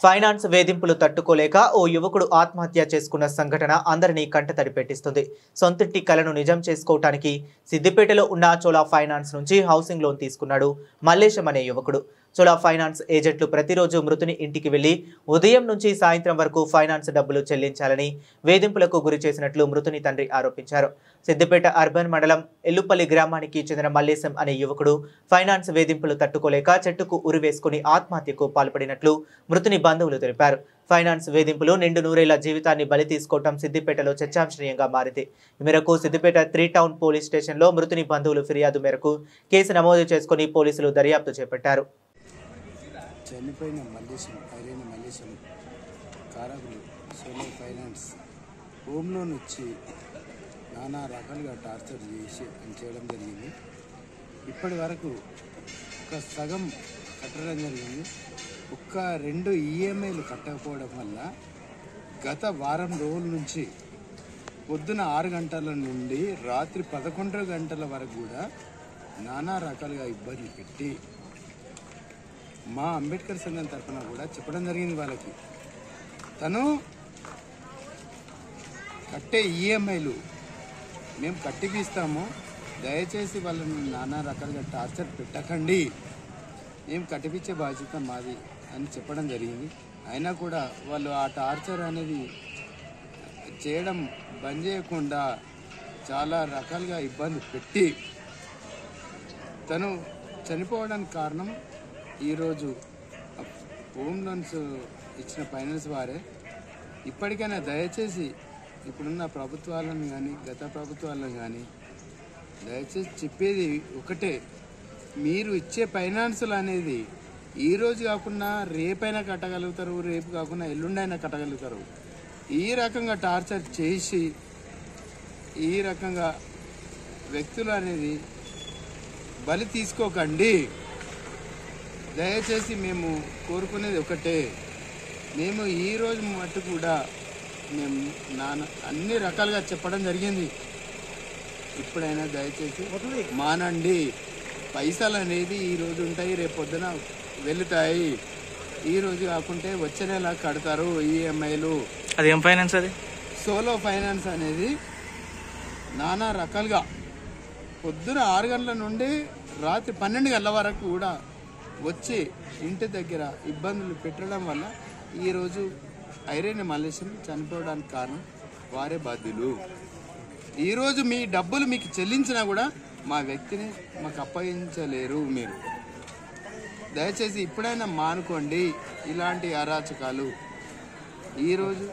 Finance వేధింపులు తట్టుకోలేక ఓ యువకుడు ఆత్మహత్య చేసుకున్న సంఘటన అందరినీ కంటతడి పెట్టిస్తుంది. సొంతింటి కలను నిజం చేసుకోవటానికి సిద్దిపేటలో ఉన్న చోళా ఫైనాన్స్ నుంచి హౌసింగ్ లోన్ తీసుకున్నాడు మల్లేశం అనే యువకుడు. చోళా ఫైనాన్స్ ఏజెంట్లు ప్రతిరోజు మృతుని ఇంటికి వెళ్లి ఉదయం నుంచి సాయంత్రం వరకు ఫైనాన్స్ డబ్బులు చెల్లించాలని వేధింపులకు గురి చేసినట్లు మృతుని తండ్రి ఆరోపించారు. సిద్దిపేట అర్బన్ మండలం ఎల్లుపల్లి గ్రామానికి చెందిన మల్లేశం అనే యువకుడు ఫైనాన్స్ వేధింపులు తట్టుకోలేక చెట్టుకు ఉరివేసుకుని ఆత్మహత్యకు పాల్పడినట్లు మృతుని బంధువులు తెలిపారు. ఫైనాన్స్ వేధింపులు నిండు నూరేళ్ల జీవితాన్ని బలి తీసుకోవటం సిద్దిపేటలో చర్చాంశనీయంగా మారింది. ఈ మేరకు సిద్దిపేట 3 టౌన్ పోలీస్ స్టేషన్లో మృతుని బంధువులు ఫిర్యాదు మేరకు కేసు నమోదు చేసుకుని పోలీసులు దర్యాప్తు చేపట్టారు. చనిపోయిన మల్లేశం కారకులు సోలో ఫైనాన్స్ హోమ్ లోన్ వచ్చి నానా రకాలుగా టార్చర్ చేయడం జరిగింది. ఇప్పటి వరకు ఒక సగం కట్టడం జరిగింది. ఒక్క 2 ఈఎంఐలు కట్టకపోవడం వల్ల గత వారం రోజుల నుంచి పొద్దున 6 గంటల నుండి రాత్రి 11 గంటల వరకు కూడా నానా రకాలుగా ఇబ్బంది పెట్టి మా అంబేద్కర్ సంఘం తరఫున కూడా చెప్పడం జరిగింది. వాళ్ళకి తను కట్టే ఈఎంఐలు మేము కట్టిపిస్తాము, దయచేసి వాళ్ళని నానా రకాలుగా టార్చర్ పెట్టకండి, మేము కట్టిపించే బాధ్యత మాది అని చెప్పడం జరిగింది. అయినా కూడా వాళ్ళు ఆ టార్చర్ అనేది చేయడం బంద్ చేయకుండా చాలా రకాలుగా ఇబ్బంది పెట్టి తను చనిపోవడానికి కారణం ఈరోజు హోమ్ లోన్స్ ఇచ్చిన ఫైనాన్స్ వారే. ఇప్పటికైనా దయచేసి ఇప్పుడున్న ప్రభుత్వాలను కానీ గత ప్రభుత్వాలను కానీ దయచేసి చెప్పేది ఒకటే, మీరు ఇచ్చే ఫైనాన్సులు అనేది ఈరోజు కాకుండా రేపైనా కట్టగలుగుతారు, రేపు కాకుండా ఎల్లుండైనా కట్టగలుగుతారు. ఈ రకంగా టార్చర్ చేసి ఈ రకంగా వ్యక్తులు అనేది బలి తీసుకోకండి. దయచేసి మేము కోరుకునేది ఒకటే, మేము ఈరోజు మట్టు కూడా మేము అన్ని రకాలుగా చెప్పడం జరిగింది. ఇప్పుడైనా దయచేసి మానండి. పైసలు అనేది ఈరోజు ఉంటాయి, రేపు పొద్దున వెళుతాయి. ఈరోజు కాకుంటే వచ్చే నెల కడతారు ఈఎంఐలు. అది ఏం ఫైనాన్స్? అది సోలో ఫైనాన్స్ అనేది నానా రకాలుగా పొద్దున 6 గంటల నుండి రాత్రి 12 గంటల వరకు కూడా వచ్చి ఇంటి దగ్గర ఇబ్బందులు పెట్టడం వల్ల ఈరోజు ఐరేని మల్లేశం చనిపోవడానికి కారణం వారే బాధ్యులు. ఈరోజు మీ డబ్బులు మీకు చెల్లించినా కూడా మా వ్యక్తిని మాకు అప్పగించలేరు. మీరు దయచేసి ఇప్పుడైనా మానుకోండి ఇలాంటి అరాచకాలు. ఈరోజు